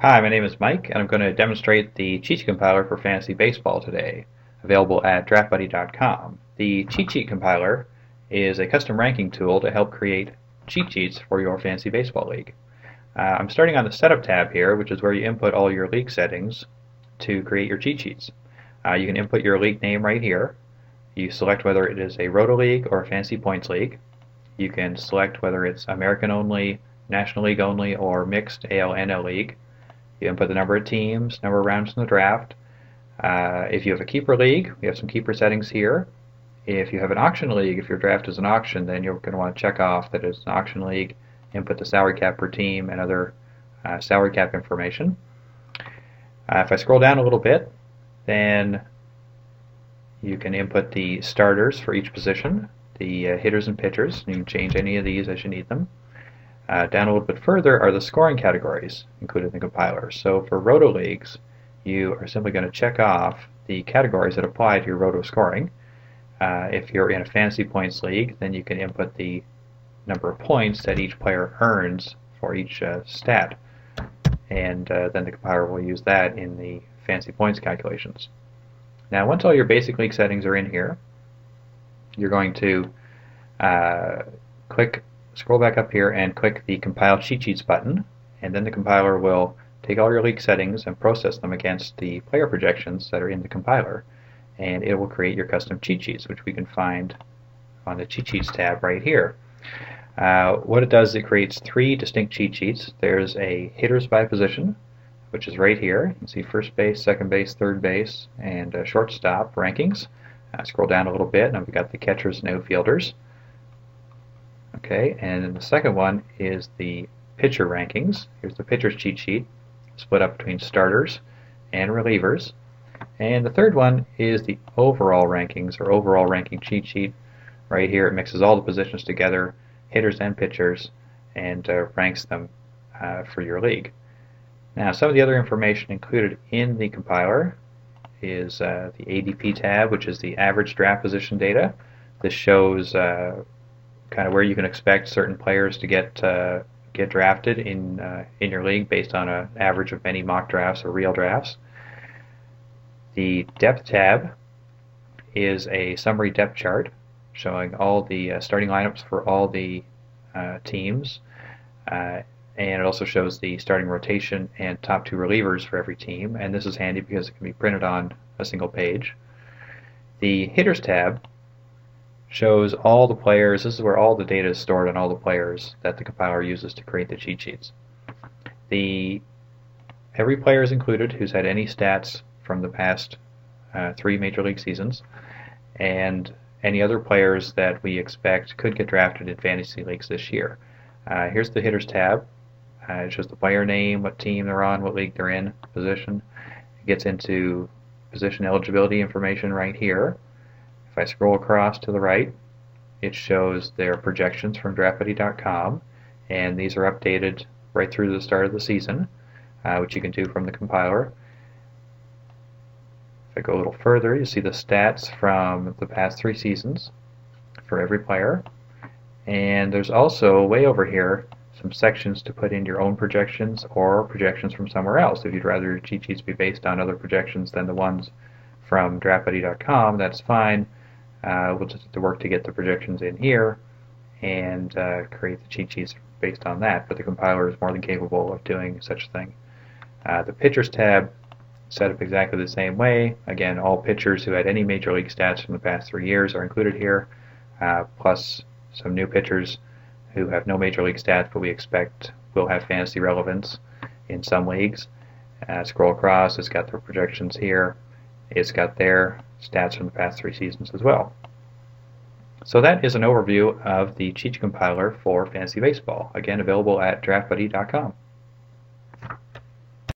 Hi, my name is Mike, and I'm going to demonstrate the Cheatsheet Compiler for Fantasy Baseball today, available at draftbuddy.com. The Cheatsheet Compiler is a custom ranking tool to help create cheat sheets for your Fantasy Baseball League. I'm starting on the Setup tab here, which is where you input all your league settings to create your cheat sheets. You can input your league name right here. You select whether it is a roto league or a fantasy points league. You can select whether it's American only, National League only, or mixed AL-NL league. You input the number of teams, number of rounds in the draft. If you have a keeper league, we have some keeper settings here. If you have an auction league, if your draft is an auction, then you're going to want to check off that it's an auction league, input the salary cap per team and other salary cap information. If I scroll down a little bit, then you can input the starters for each position, the hitters and pitchers. You can change any of these as you need them. Down a little bit further are the scoring categories included in the compiler. So for roto leagues, you are simply going to check off the categories that apply to your roto scoring. If you're in a fantasy points league, then you can input the number of points that each player earns for each stat, and then the compiler will use that in the fantasy points calculations. Now, once all your basic league settings are in here, you're going to scroll back up here and click the Compile Cheat Sheets button, and then the compiler will take all your league settings and process them against the player projections that are in the compiler, and it will create your custom cheat sheets, which we can find on the Cheat Sheets tab right here. What it does is it creates three distinct cheat sheets. There's a hitters by position, which is right here. You can see first base, second base, third base, and shortstop rankings. Scroll down a little bit, and we've got the catchers and outfielders. Okay, and then the second one is the pitcher rankings. Here's the pitcher's cheat sheet, split up between starters and relievers. And the third one is the overall rankings, or overall ranking cheat sheet. Right here, it mixes all the positions together, hitters and pitchers, and ranks them for your league. Now, some of the other information included in the compiler is the ADP tab, which is the average draft position data. This shows kind of where you can expect certain players to get drafted in your league based on an average of many mock drafts or real drafts. The depth tab is a summary depth chart showing all the starting lineups for all the teams, and it also shows the starting rotation and top two relievers for every team, and this is handy because it can be printed on a single page. The hitters tab shows all the players. This is where all the data is stored on all the players that the compiler uses to create the cheat sheets. Every player is included who's had any stats from the past 3 Major League seasons, and any other players that we expect could get drafted in fantasy leagues this year. Here's the hitters tab. It shows the player name, what team they're on, what league they're in, position. It gets into position eligibility information right here. If I scroll across to the right, it shows their projections from draftbuddy.com, and these are updated right through the start of the season, which you can do from the compiler. If I go a little further, you see the stats from the past 3 seasons for every player, and there's also, way over here, some sections to put in your own projections or projections from somewhere else. If you'd rather your cheat sheets be based on other projections than the ones from draftbuddy.com, that's fine. We'll just have to work to get the projections in here and create the cheat sheets based on that, but the compiler is more than capable of doing such a thing. The pitchers tab is set up exactly the same way. Again, all pitchers who had any major league stats from the past 3 years are included here, plus some new pitchers who have no major league stats but we expect will have fantasy relevance in some leagues. Scroll across, it's got their projections here. It's got their stats from the past 3 seasons as well. So that is an overview of the Cheatsheet Compiler for Fantasy Baseball, again available at draftbuddy.com.